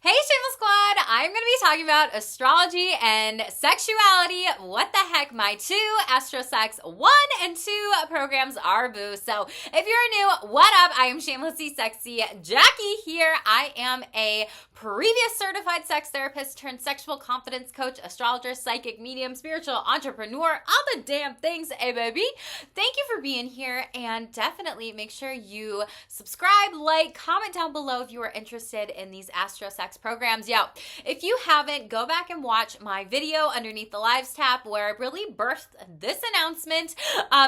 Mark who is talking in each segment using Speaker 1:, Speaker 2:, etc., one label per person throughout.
Speaker 1: Hey, Shameless Squad! I'm going to be talking about astrology and sexuality. What the heck my two AstroSex 1 and 2 programs are, boo. So if you're new, what up? I am Shamelessly Sexy Jackie here. I am a previous certified sex therapist turned sexual confidence coach, astrologer, psychic, medium, spiritual entrepreneur, all the damn things, hey baby. Thank you for being here, and definitely make sure you subscribe, like, comment down below if you are interested in these AstroSex programs. Yo, if you haven't, go back and watch my video underneath the lives tab where I really birthed this announcement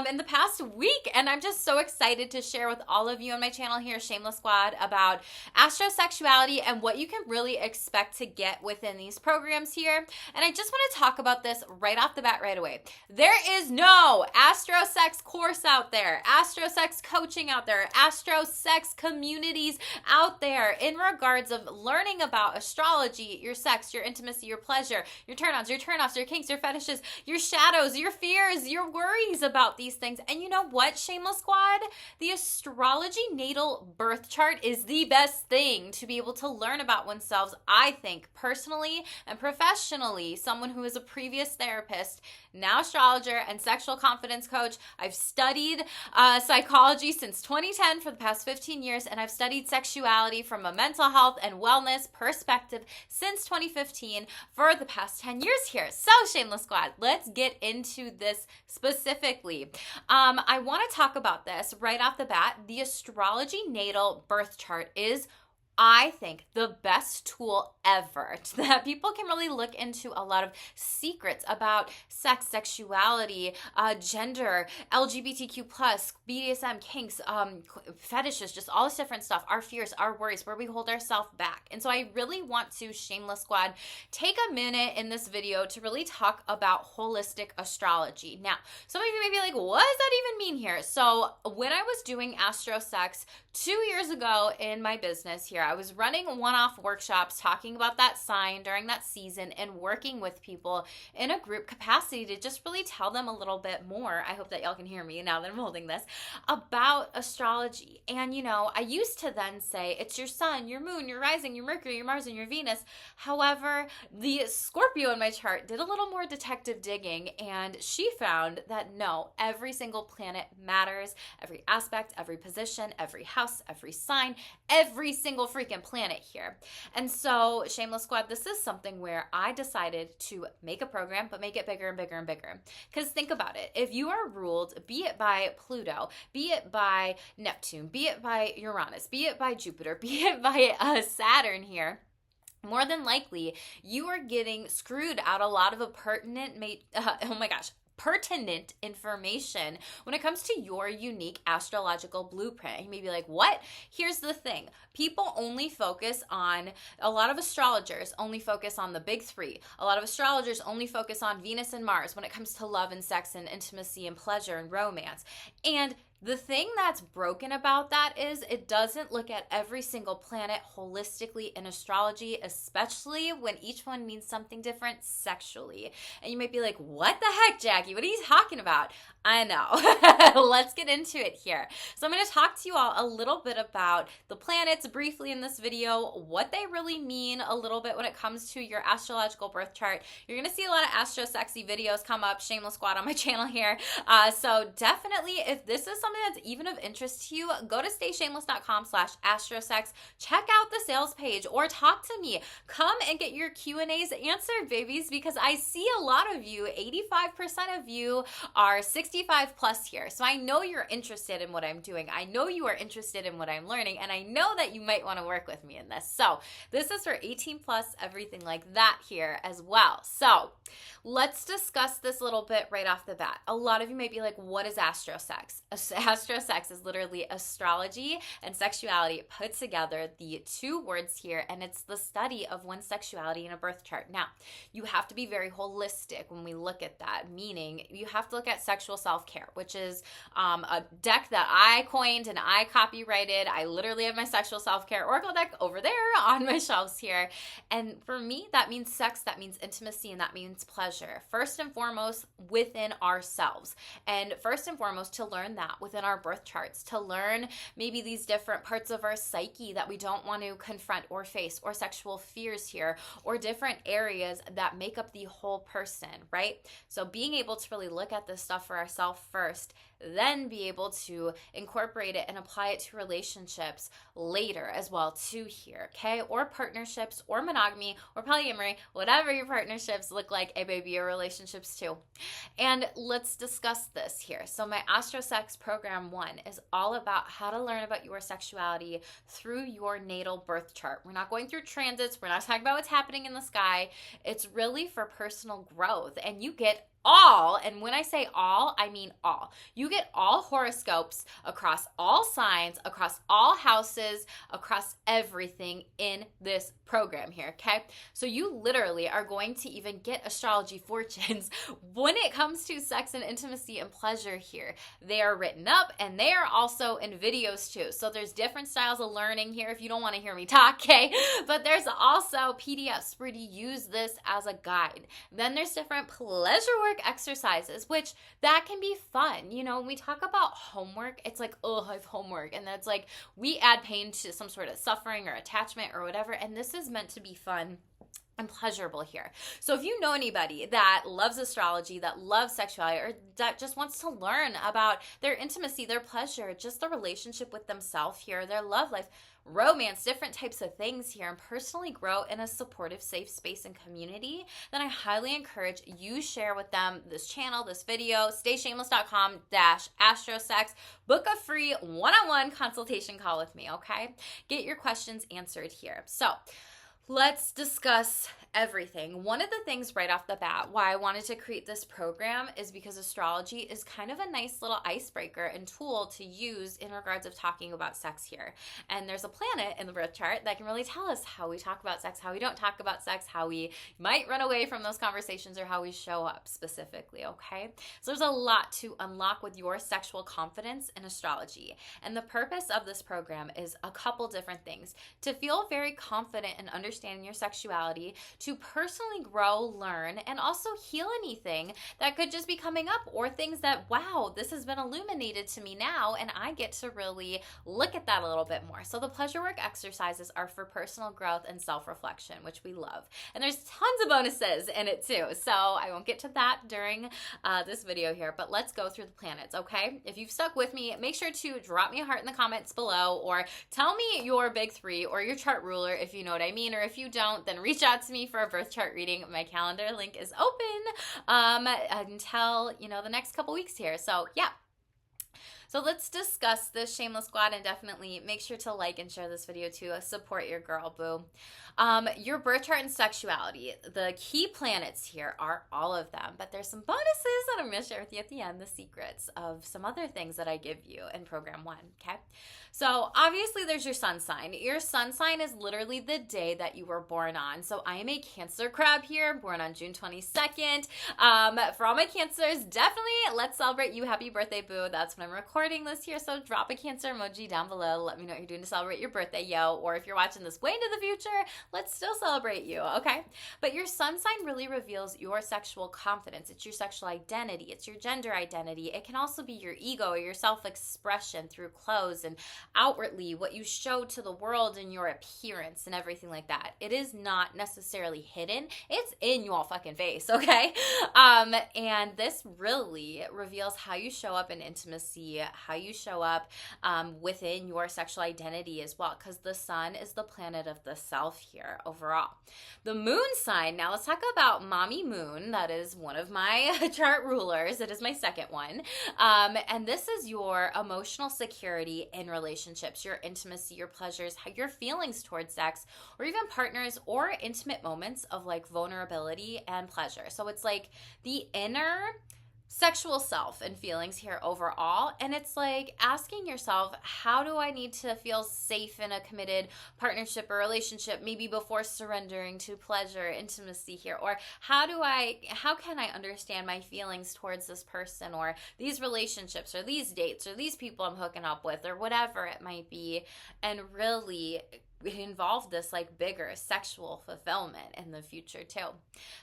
Speaker 1: in the past week, and I'm just so excited to share with all of you on my channel here, Shameless Squad, about astrosexuality and what you can really expect to get within these programs here. And I just want to talk about this right off the bat right away. There is no AstroSex course out there, AstroSex coaching out there, AstroSex communities out there in regards of learning about astrology, your sex, your intimacy, your pleasure, your turn-ons, your turn-offs, your kinks, your fetishes, your shadows, your fears, your worries about these things. And you know what, Shameless Squad? The astrology natal birth chart is the best thing to be able to learn about oneself, I think, personally and professionally. Someone who is a previous therapist, now astrologer and sexual confidence coach. I've studied psychology since 2010 for the past 15 years, and I've studied sexuality from a mental health and wellness perspective since 2015 for the past 10 years here. So, Shameless Squad, let's get into this specifically. I want to talk about this right off the bat. The astrology natal birth chart is, I think, the best tool ever that people can really look into a lot of secrets about sex, sexuality, gender, LGBTQ+, BDSM, kinks, fetishes, just all this different stuff, our fears, our worries, where we hold ourselves back. And so I really want to, Shameless Squad, take a minute in this video to really talk about holistic astrology. Now, some of you may be like, what does that even mean here? So when I was doing AstroSex 2 years ago in my business here, I was running one-off workshops talking about that sign during that season and working with people in a group capacity to just really tell them a little bit more. I hope that y'all can hear me now that I'm holding this, about astrology. And you know, I used to then say it's your sun, your moon, your rising, your Mercury, your Mars, and your Venus. However, the Scorpio in my chart did a little more detective digging, and she found that no, every single planet matters, every aspect, every position, every house, every sign, every single freaking planet here. And so, Shameless Squad, this is something where I decided to make a program, but make it bigger and bigger and bigger. Because think about it. If you are ruled, be it by Pluto, be it by Neptune, be it by Uranus, be it by Jupiter, be it by Saturn here, more than likely, you are getting screwed out a lot of a pertinent information when it comes to your unique astrological blueprint. You may be like, what? Here's the thing. People only focus on, a lot of astrologers only focus on the big three. A lot of astrologers only focus on Venus and Mars when it comes to love and sex and intimacy and pleasure and romance. And the thing that's broken about that is it doesn't look at every single planet holistically in astrology, especially when each one means something different sexually. And you might be like, what the heck, Jackie? What are you talking about? I know. Let's get into it here. So I'm going to talk to you all a little bit about the planets briefly in this video, what they really mean a little bit when it comes to your astrological birth chart. You're going to see a lot of astro-sexy videos come up, Shameless Squad, on my channel here. So definitely, if this is something that's even of interest to you, go to stayshameless.com/astrosex. Check out the sales page or talk to me. Come and get your Q&As answered, babies, because I see a lot of you, 85% of you are 65 plus here. So I know you're interested in what I'm doing. I know you are interested in what I'm learning, and I know that you might want to work with me in this. So this is for 18 plus, everything like that here as well. So let's discuss this a little bit right off the bat. A lot of you may be like, what is AstroSex? AstroSex is literally astrology and sexuality put together, the two words here, and it's the study of one's sexuality in a birth chart. Now, you have to be very holistic when we look at that, meaning you have to look at sexual self-care, which is a deck that I coined and I copyrighted. I literally have my sexual self-care oracle deck over there on my shelves here. And for me, that means sex, that means intimacy, and that means pleasure. First and foremost, within ourselves. And first and foremost, to learn that within our birth charts, to learn maybe these different parts of our psyche that we don't want to confront or face, or sexual fears here, or different areas that make up the whole person, right? So being able to really look at this stuff for ourselves first, then be able to incorporate it and apply it to relationships later as well too here, okay? Or partnerships, or monogamy, or polyamory, whatever your partnerships look like, baby, your relationships too. And let's discuss this here. So my AstroSex Program 1 is all about how to learn about your sexuality through your natal birth chart. We're not going through transits. We're not talking about what's happening in the sky. It's really for personal growth, and you get all, and when I say all, I mean all. You get all horoscopes across all signs, across all houses, across everything in this program here, okay? So you literally are going to even get astrology fortunes when it comes to sex and intimacy and pleasure here. They are written up, and they are also in videos too. So there's different styles of learning here if you don't want to hear me talk, okay? But there's also PDFs where you use this as a guide. Then there's different pleasure work exercises, which that can be fun. You know, when we talk about homework, it's like, oh, I have homework. And that's like, we add pain to some sort of suffering or attachment or whatever. And this is meant to be fun and pleasurable here. So if you know anybody that loves astrology, that loves sexuality, or that just wants to learn about their intimacy, their pleasure, just the relationship with themselves here, their love life, romance, different types of things here, and personally grow in a supportive, safe space and community, then I highly encourage you share with them this channel, this video, stayshameless.com/astrosex. Book a free one-on-one consultation call with me, okay? Get your questions answered here. So let's discuss everything. One of the things right off the bat why I wanted to create this program is because astrology is kind of a nice little icebreaker and tool to use in regards of talking about sex here. And there's a planet in the birth chart that can really tell us how we talk about sex, how we don't talk about sex, how we might run away from those conversations, or how we show up specifically, okay? So there's a lot to unlock with your sexual confidence in astrology. And the purpose of this program is a couple different things. To feel very confident in understanding your sexuality, to personally grow, learn, and also heal anything that could just be coming up, or things that, wow, this has been illuminated to me now, and I get to really look at that a little bit more. So the pleasure work exercises are for personal growth and self-reflection, which we love. And there's tons of bonuses in it too. So I won't get to that during this video here, but let's go through the planets, okay? If you've stuck with me, make sure to drop me a heart in the comments below, or tell me your big three or your chart ruler if you know what I mean, or if you don't, then reach out to me for a birth chart reading. My calendar link is open until, the next couple weeks here. So yeah. So let's discuss this, Shameless Squad, and definitely make sure to like and share this video to support your girl, boo. Your birth chart and sexuality. The key planets here are all of them, but there's some bonuses that I'm going to share with you at the end, the secrets of some other things that I give you in Program 1, okay? So obviously there's your sun sign. Your sun sign is literally the day that you were born on. So I am a Cancer crab here, born on June 22nd. For all my Cancers, definitely let's celebrate you. Happy birthday, boo. That's when I'm recording this here. So drop a Cancer emoji down below. Let me know what you're doing to celebrate your birthday, yo. Or if you're watching this way into the future, let's still celebrate you, okay? But your sun sign really reveals your sexual confidence. It's your sexual identity. It's your gender identity. It can also be your ego or your self-expression through clothes and outwardly what you show to the world and your appearance and everything like that. It is not necessarily hidden. It's in your fucking face, okay? And this really reveals how you show up in intimacy, how you show up within your sexual identity as well, because the sun is the planet of the self here overall. The moon sign, now let's talk about mommy moon. That is one of my chart rulers. It is my second one. And this is your emotional security in relationships, your intimacy, your pleasures, your feelings towards sex, or even partners, or intimate moments of like vulnerability and pleasure. So it's like the inner sexual self and feelings here overall. And it's like asking yourself, how do I need to feel safe in a committed partnership or relationship, maybe before surrendering to pleasure, intimacy here? Or how can I understand my feelings towards this person, or these relationships, or these dates, or these people I'm hooking up with, or whatever it might be, and really involve this like bigger sexual fulfillment in the future too.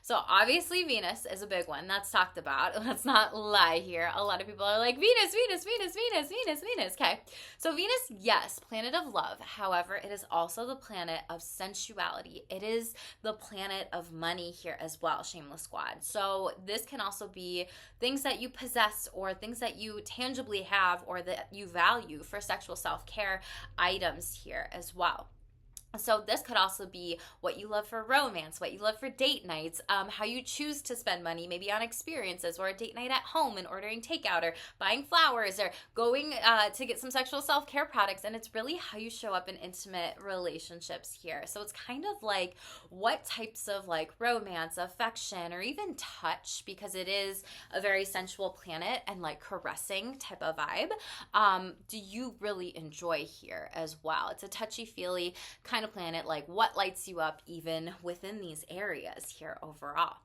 Speaker 1: So obviously Venus is a big one that's talked about. Let's not lie here. A lot of people are like, Venus, Venus, Venus, Venus, Venus, Venus. Okay. So Venus, yes, planet of love. However, it is also the planet of sensuality. It is the planet of money here as well, Shameless Squad. So this can also be things that you possess or things that you tangibly have or that you value for sexual self-care items here as well. So this could also be what you love for romance, what you love for date nights, how you choose to spend money, maybe on experiences or a date night at home and ordering takeout or buying flowers or going to get some sexual self-care products. And it's really how you show up in intimate relationships here. So it's kind of like what types of like romance, affection, or even touch, because it is a very sensual planet and like caressing type of vibe, do you really enjoy here as well? It's a touchy-feely kind of planet, like what lights you up even within these areas here overall.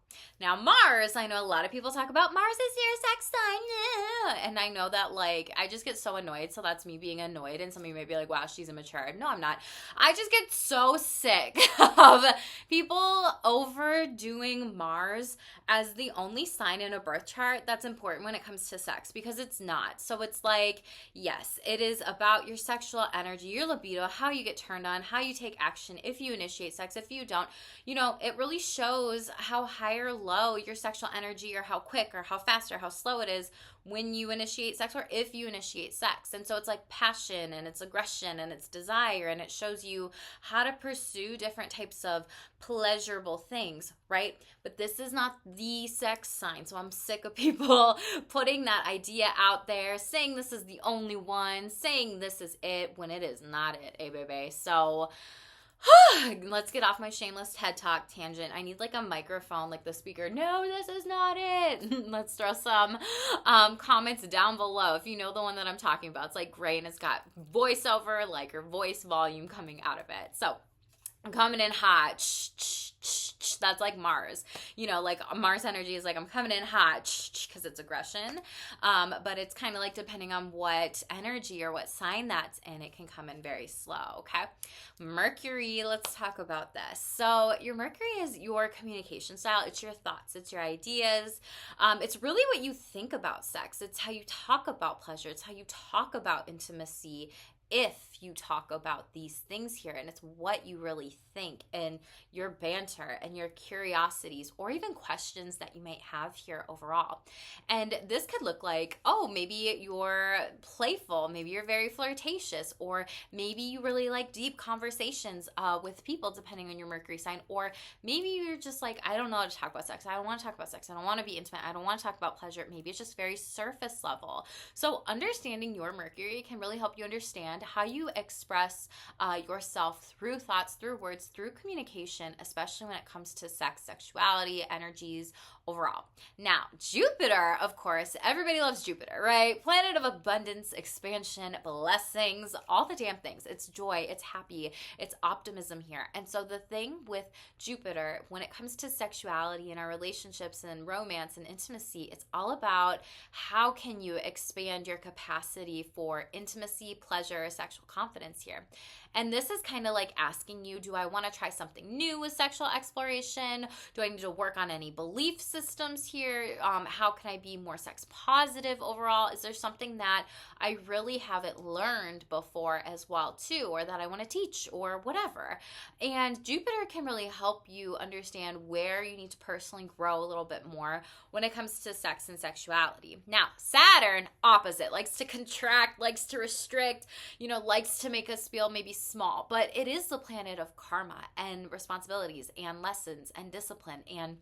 Speaker 1: Now Mars, I know a lot of people talk about Mars is your sex sign, and I know that like I just get so annoyed, so that's me being annoyed, and some of you may be like, wow, she's immature. No, I'm not. I just get so sick of people overdoing Mars as the only sign in a birth chart that's important when it comes to sex, because it's not. So it's like, yes, it is about your sexual energy, your libido, how you get turned on, how you take action, if you initiate sex, if you don't, you know, it really shows how high or low your sexual energy, or how quick or how fast or how slow it is when you initiate sex, or if you initiate sex. And so it's like passion and it's aggression and it's desire, and it shows you how to pursue different types of pleasurable things, right? But this is not the sex sign. So I'm sick of people putting that idea out there, saying this is the only one, saying this is it when it is not it, eh, baby? So let's get off my shameless TED Talk tangent. I need like a microphone, like the speaker. No, this is not it. Let's throw some comments down below if you know the one that I'm talking about. It's like gray and it's got voiceover, like your voice volume coming out of it. So I'm coming in hot. That's like Mars. You know, like Mars energy is like, I'm coming in hot because it's aggression. But it's kind of like depending on what energy or what sign that's in, it can come in very slow, okay? Mercury, let's talk about this. So your Mercury is your communication style. It's your thoughts. It's your ideas. It's really what you think about sex. It's how you talk about pleasure. It's how you talk about intimacy, if you talk about these things here, and it's what you really think, and your banter and your curiosities or even questions that you might have here overall. And this could look like, oh, maybe you're playful, maybe you're very flirtatious, or maybe you really like deep conversations with people depending on your Mercury sign, or maybe you're just like, I don't know how to talk about sex. I don't want to talk about sex. I don't want to be intimate. I don't want to talk about pleasure. Maybe it's just very surface level. So understanding your Mercury can really help you understand how you express yourself through thoughts, through words, through communication, especially when it comes to sex, sexuality, energies overall. Now, Jupiter, of course, everybody loves Jupiter, right? Planet of abundance, expansion, blessings, all the damn things. It's joy, it's happy, it's optimism here. And so the thing with Jupiter, when it comes to sexuality and our relationships and romance and intimacy, it's all about how can you expand your capacity for intimacy, pleasure, sexual confidence here. And this is kind of like asking you, do I want to try something new with sexual exploration? Do I need to work on any belief systems here? How can I be more sex positive overall? Is there something that I really haven't learned before as well too, or that I want to teach or whatever? And Jupiter can really help you understand where you need to personally grow a little bit more when it comes to sex and sexuality. Now, Saturn, opposite, likes to contract, likes to restrict, likes to make us feel maybe small, but it is the planet of karma and responsibilities and lessons and discipline, and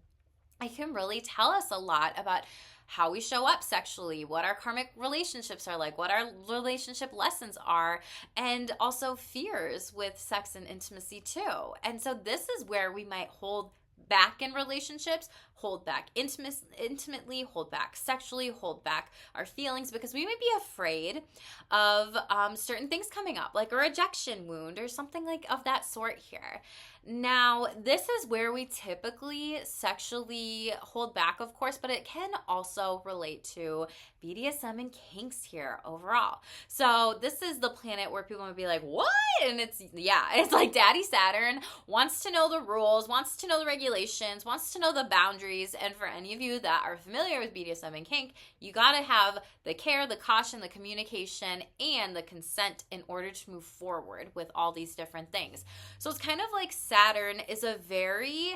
Speaker 1: it can really tell us a lot about how we show up sexually, what our karmic relationships are like, what our relationship lessons are, and also fears with sex and intimacy too. And so this is where we might hold back in relationships, hold back intimately, hold back sexually, hold back our feelings, because we might be afraid of certain things coming up, like a rejection wound or something like of that sort here. Now, this is where we typically sexually hold back, of course, but it can also relate to BDSM and kinks here overall. So, this is the planet where people would be like, what? And it's like Daddy Saturn wants to know the rules, wants to know the regulations, wants to know the boundaries. And for any of you that are familiar with BDSM and kink, you got to have the care, the caution, the communication, and the consent in order to move forward with all these different things. So, it's kind of like Saturn is a very,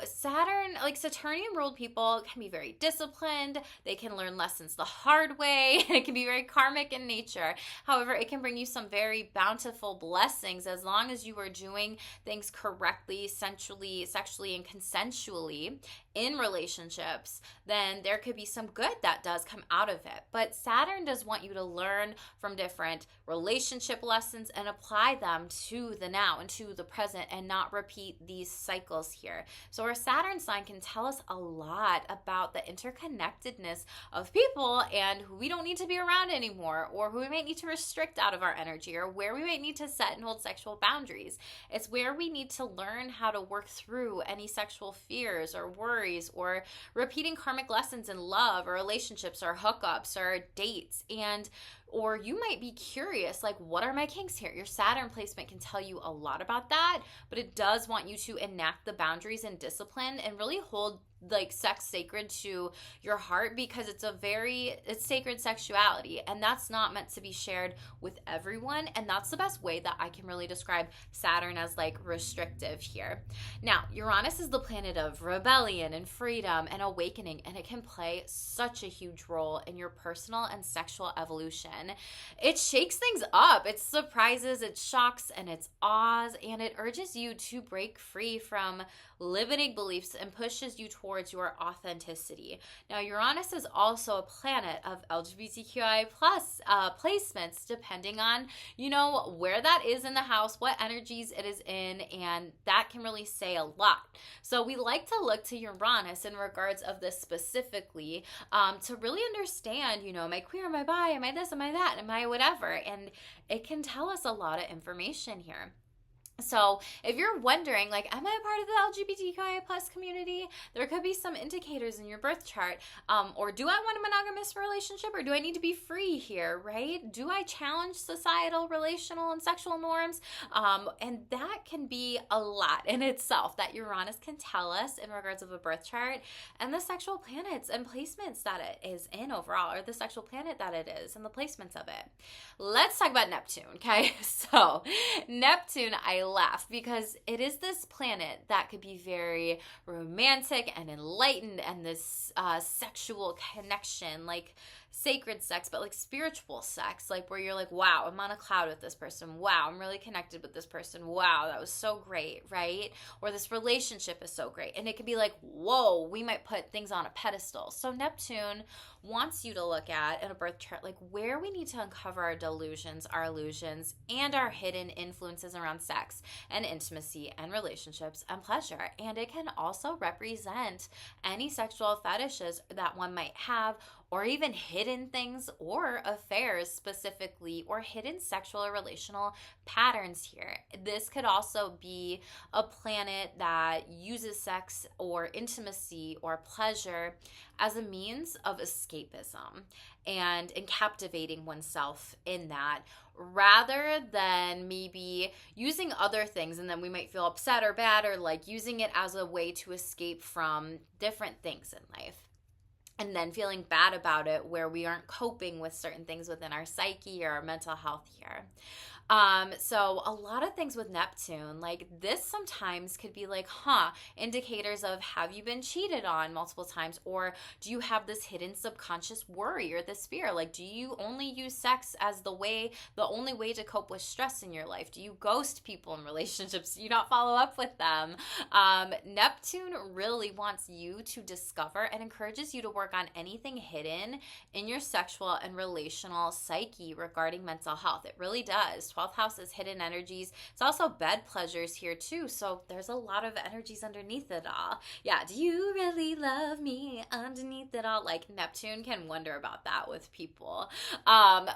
Speaker 1: Saturnian ruled people can be very disciplined. They can learn lessons the hard way. It can be very karmic in nature. However, it can bring you some very bountiful blessings as long as you are doing things correctly, sensually, sexually, and consensually in relationships. Then there could be some good that does come out of it. But Saturn does want you to learn from different relationship lessons and apply them to the now and to the present and not repeat these cycles here. So our Saturn sign can tell us a lot about the interconnectedness of people and who we don't need to be around anymore, or who we might need to restrict out of our energy, or where we might need to set and hold sexual boundaries. It's where we need to learn how to work through any sexual fears or worries or repeating karmic lessons in love or relationships or hookups or dates. Or you might be curious, like, what are my kinks here? Your Saturn placement can tell you a lot about that, but it does want you to enact the boundaries and discipline and really hold like sex sacred to your heart, because it's sacred sexuality, and that's not meant to be shared with everyone. And that's the best way that I can really describe Saturn as like restrictive here. Now, Uranus is the planet of rebellion and freedom and awakening, and it can play such a huge role in your personal and sexual evolution. It shakes things up, it surprises, it shocks, and it awes, and it urges you to break free from limiting beliefs and pushes you towards your authenticity. Now, Uranus is also a planet of LGBTQI plus placements, depending on, where that is in the house, what energies it is in, and that can really say a lot. So we like to look to Uranus in regards of this specifically to really understand, am I queer, am I bi, am I this, am I that, am I whatever? And it can tell us a lot of information here. So if you're wondering, like, am I a part of the LGBTQIA plus community? There could be some indicators in your birth chart. Or do I want a monogamous relationship, or do I need to be free here, right? Do I challenge societal, relational, and sexual norms? And that can be a lot in itself that Uranus can tell us in regards of a birth chart and the sexual planets and placements that it is in overall, or the sexual planet that it is and the placements of it. Let's talk about Neptune, okay? So Neptune, I laugh because it is this planet that could be very romantic and enlightened, and this sexual connection, like sacred sex, but like spiritual sex, like where you're like, wow, I'm on a cloud with this person. Wow, I'm really connected with this person. Wow, that was so great, right? Or this relationship is so great. And it could be like, whoa, we might put things on a pedestal. So Neptune wants you to look at in a birth chart, like where we need to uncover our delusions, our illusions, and our hidden influences around sex and intimacy and relationships and pleasure. And it can also represent any sexual fetishes that one might have, or even hidden things or affairs specifically, or hidden sexual or relational patterns here. This could also be a planet that uses sex or intimacy or pleasure as a means of escapism and in captivating oneself in that, rather than maybe using other things and then we might feel upset or bad, or like using it as a way to escape from different things in life. And then feeling bad about it where we aren't coping with certain things within our psyche or our mental health here. So a lot of things with Neptune, like this sometimes could be like, indicators of, have you been cheated on multiple times? Or do you have this hidden subconscious worry or this fear? Like, do you only use sex as the only way to cope with stress in your life? Do you ghost people in relationships? Do you not follow up with them? Neptune really wants you to discover and encourages you to work on anything hidden in your sexual and relational psyche regarding mental health. It really does. 12th house is hidden energies. It's also bed pleasures here too. So there's a lot of energies underneath it all. Yeah, do you really love me underneath it all? Like Neptune can wonder about that with people.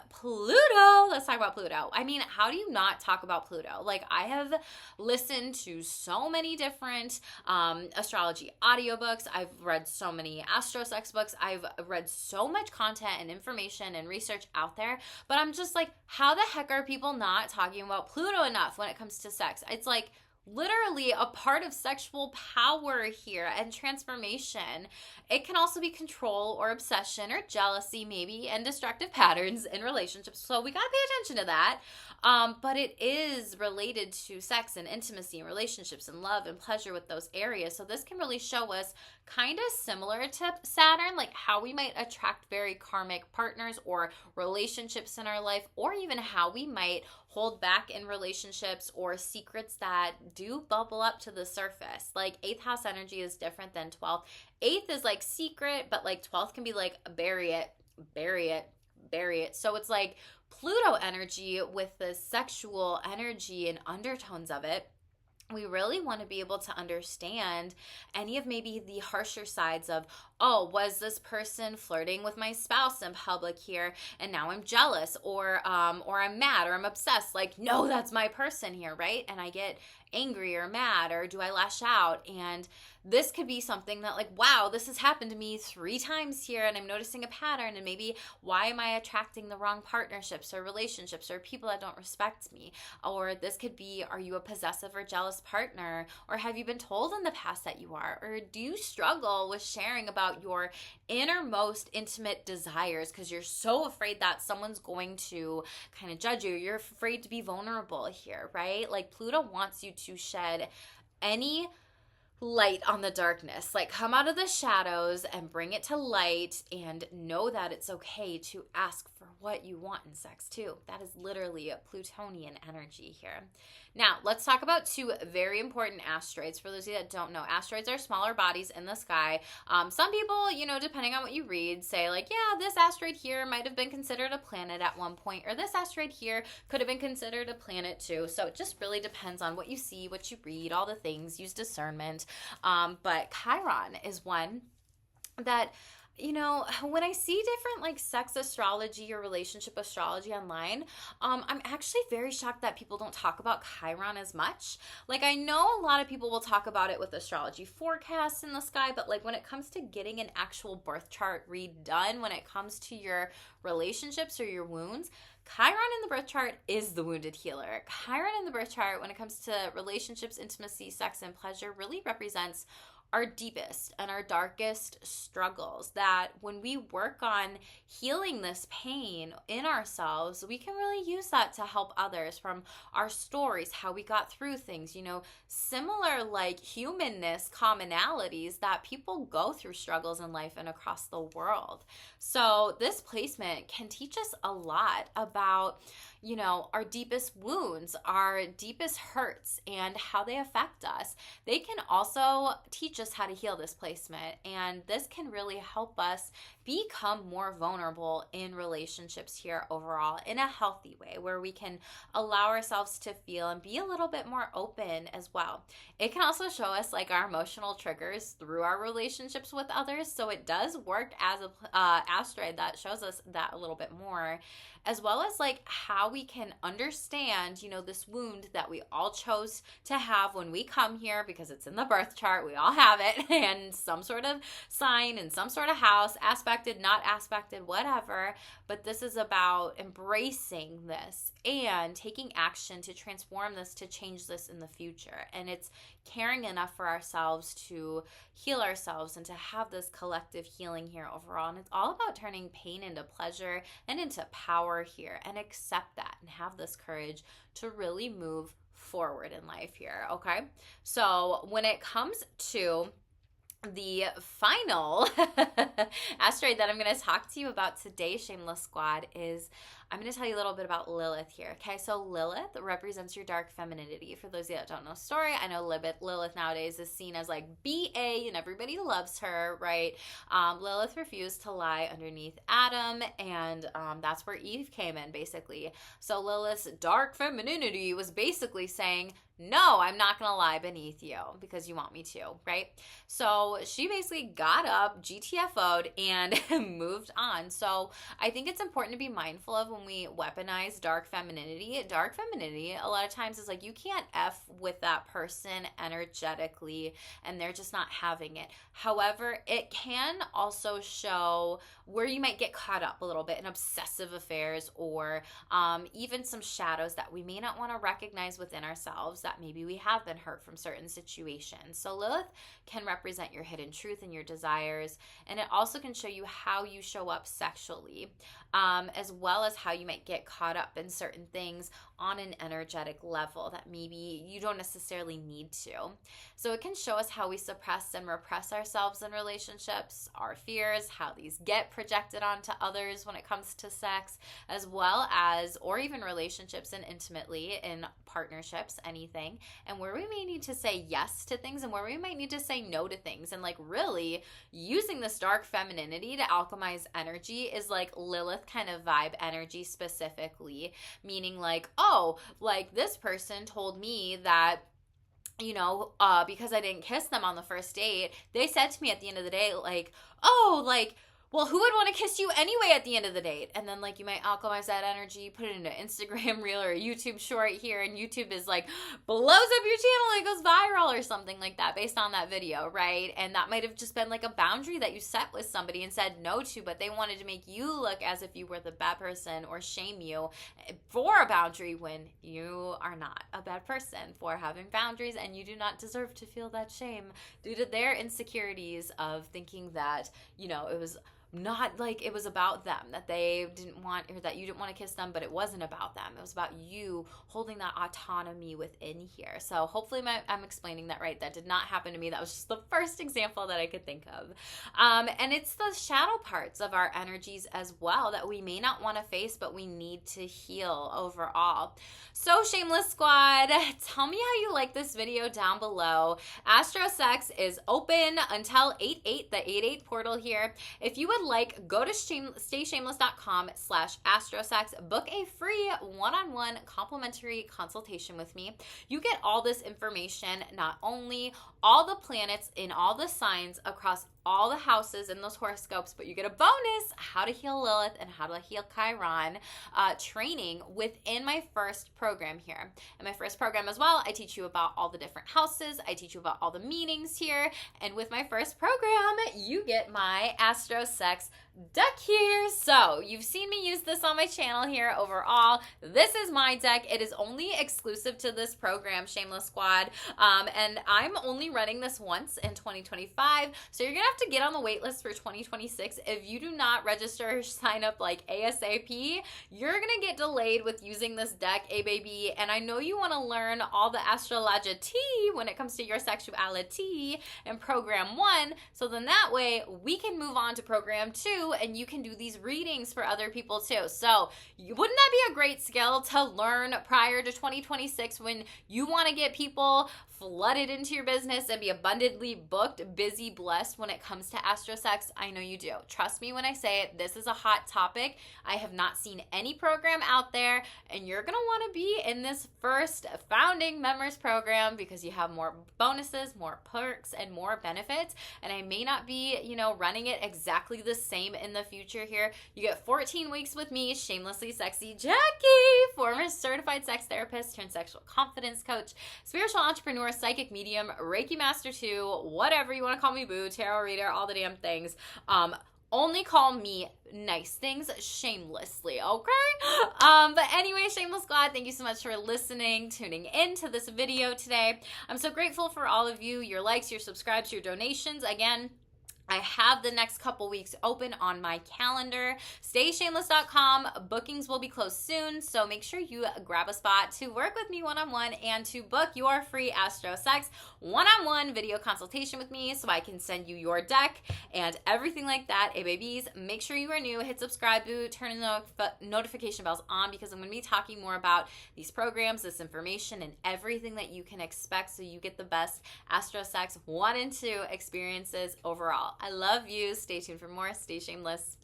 Speaker 1: Pluto, let's talk about Pluto. I mean, how do you not talk about Pluto? Like I have listened to so many different astrology audiobooks. I've read so many astrosex books. I've read so much content and information and research out there, but I'm just like, how the heck are people not talking about Pluto enough when it comes to sex? It's like literally a part of sexual power here and transformation. It can also be control or obsession or jealousy maybe, and destructive patterns in relationships. So we got to pay attention to that. But it is related to sex and intimacy and relationships and love and pleasure with those areas. So this can really show us kind of similar to Saturn, like how we might attract very karmic partners or relationships in our life, or even how we might hold back in relationships or secrets that do bubble up to the surface. Like 8th house energy is different than 12th. 8th is like secret, but like 12th can be like bury it, bury it, bury it. So it's like Pluto energy with the sexual energy and undertones of it. We really want to be able to understand any of maybe the harsher sides of, oh, was this person flirting with my spouse in public here and now I'm jealous, or I'm mad, or I'm obsessed, like, no, that's my person here, right? And I get angry or mad, or do I lash out? And this could be something that like, wow, this has happened to me 3 times here and I'm noticing a pattern, and maybe why am I attracting the wrong partnerships or relationships or people that don't respect me? Or this could be, are you a possessive or jealous partner? Or have you been told in the past that you are? Or do you struggle with sharing about your innermost intimate desires because you're so afraid that someone's going to kind of judge you? You're afraid to be vulnerable here, right? Like Pluto wants you to shed any light on the darkness, like come out of the shadows and bring it to light, and know that it's okay to ask for what you want in sex too. That is literally a Plutonian energy here. Now, let's talk about 2 very important asteroids. For those of you that don't know, asteroids are smaller bodies in the sky. Some people, you know, depending on what you read, say like, yeah, this asteroid here might have been considered a planet at one point, or this asteroid here could have been considered a planet too. So it just really depends on what you see, what you read, all the things, use discernment. But Chiron is one that, you know, when I see different like sex astrology or relationship astrology online, I'm actually very shocked that people don't talk about Chiron as much. Like I know a lot of people will talk about it with astrology forecasts in the sky, but like when it comes to getting an actual birth chart redone, when it comes to your relationships or your wounds, Chiron in the birth chart is the wounded healer. Chiron in the birth chart, when it comes to relationships, intimacy, sex, and pleasure, really represents our deepest and our darkest struggles, that when we work on healing this pain in ourselves, we can really use that to help others, from our stories, how we got through things, you know, similar like humanness commonalities that people go through struggles in life and across the world. So this placement can teach us a lot about, you know, our deepest wounds, our deepest hurts, and how they affect us. They can also teach us how to heal this placement, and this can really help us become more vulnerable in relationships here overall in a healthy way, where we can allow ourselves to feel and be a little bit more open as well. It can also show us like our emotional triggers through our relationships with others, so it does work as a asteroid that shows us that a little bit more, as well as like how we can understand, you know, this wound that we all chose to have when we come here, because it's in the birth chart, we all have it, and some sort of sign in some sort of house, aspected, not aspected, whatever. But this is about embracing this and taking action to transform this, to change this in the future. And it's caring enough for ourselves to heal ourselves and to have this collective healing here overall. And it's all about turning pain into pleasure and into power here, and accept that and have this courage to really move forward in life here. Okay, so when it comes to the final asteroid that I'm going to talk to you about today, Shameless Squad, is I'm going to tell you a little bit about Lilith here. Okay, so Lilith represents your dark femininity. For those of you that don't know the story, I know Lilith nowadays is seen as like BA and everybody loves her, right? Lilith refused to lie underneath Adam, and that's where Eve came in, basically. So Lilith's dark femininity was basically saying, no, I'm not going to lie beneath you because you want me to, right? So she basically got up, GTFO'd, and moved on. So I think it's important to be mindful of when we weaponize dark femininity. Dark femininity, a lot of times, is like you can't F with that person energetically, and they're just not having it. However, it can also show where you might get caught up a little bit in obsessive affairs, or even some shadows that we may not want to recognize within ourselves, that maybe we have been hurt from certain situations. So Lilith can represent your hidden truth and your desires, and it also can show you how you show up sexually, as well as how you might get caught up in certain things on an energetic level that maybe you don't necessarily need to. So it can show us how we suppress and repress ourselves in relationships, our fears, how these get projected onto others when it comes to sex, as well as, or even relationships and intimately in partnerships, anything, and where we may need to say yes to things and where we might need to say no to things. And like really using this dark femininity to alchemize energy is like Lilith kind of vibe energy specifically, meaning like, oh, like this person told me that, you know, because I didn't kiss them on the first date, they said to me at the end of the day, like, oh, like, well, who would want to kiss you anyway at the end of the date? And then like you might alchemize that energy, put it into Instagram reel or a YouTube short here, and YouTube is like blows up your channel and it goes viral or something like that based on that video, right? And that might have just been like a boundary that you set with somebody and said no to, but they wanted to make you look as if you were the bad person or shame you for a boundary when you are not a bad person for having boundaries, and you do not deserve to feel that shame due to their insecurities of thinking that, you know, it was not like it was about them, that they didn't want, or that you didn't want to kiss them, but it wasn't about them. It was about you holding that autonomy within here. So hopefully I'm explaining that right. That did not happen to me. That was just the first example that I could think of. And it's the shadow parts of our energies as well that we may not want to face, but we need to heal overall. So Shameless Squad, tell me how you like this video down below. Astro Sex is open until 8/8, the 8/8 portal here. If you would like, go to stayshameless.com/astrosex, book a free one-on-one complimentary consultation with me. You get all this information, not only all the planets in all the signs across all the houses in those horoscopes, but you get a bonus, how to heal Lilith and how to heal Chiron training within my first program here. In my first program as well, I teach you about all the different houses. I teach you about all the meanings here. And with my first program, you get my Astro Sex deck here. So you've seen me use this on my channel here overall. This is my deck. It is only exclusive to this program, Shameless Squad. And I'm only running this once in 2025. So you're going to have to get on the wait list for 2026. If you do not register or sign up like ASAP, you're going to get delayed with using this deck, baby. And I know you want to learn all the astrology when it comes to your sexuality in program 1. So then that way we can move on to program 2, and you can do these readings for other people too. So wouldn't that be a great skill to learn prior to 2026 when you want to get people flooded into your business and be abundantly booked, busy, blessed when it comes to Astro Sex? I know you do. Trust me when I say it, this is a hot topic. I have not seen any program out there, and you're going to want to be in this first founding members program because you have more bonuses, more perks, and more benefits. And I may not be, you know, running it exactly the same in the future here. You get 14 weeks with me, Shamelessly Sexy Jackie, former certified sex therapist turned sexual confidence coach, spiritual entrepreneur, psychic medium, Reiki Master 2, whatever you want to call me, boo, tarot reader, all the damn things. Only call me nice things shamelessly, okay? But anyway, Shameless Squad, thank you so much for listening, tuning in to this video today. I'm so grateful for all of you, your likes, your subscribes, your donations. Again, I have the next couple weeks open on my calendar. StayShameless.com. Bookings will be closed soon, so make sure you grab a spot to work with me one-on-one and to book your free Astro Sex one-on-one video consultation with me so I can send you your deck and everything like that. Hey, babies, make sure you are new. Hit subscribe, turn the notification bells on because I'm going to be talking more about these programs, this information, and everything that you can expect so you get the best Astro Sex 1 and 2 experiences overall. I love you. Stay tuned for more. Stay shameless.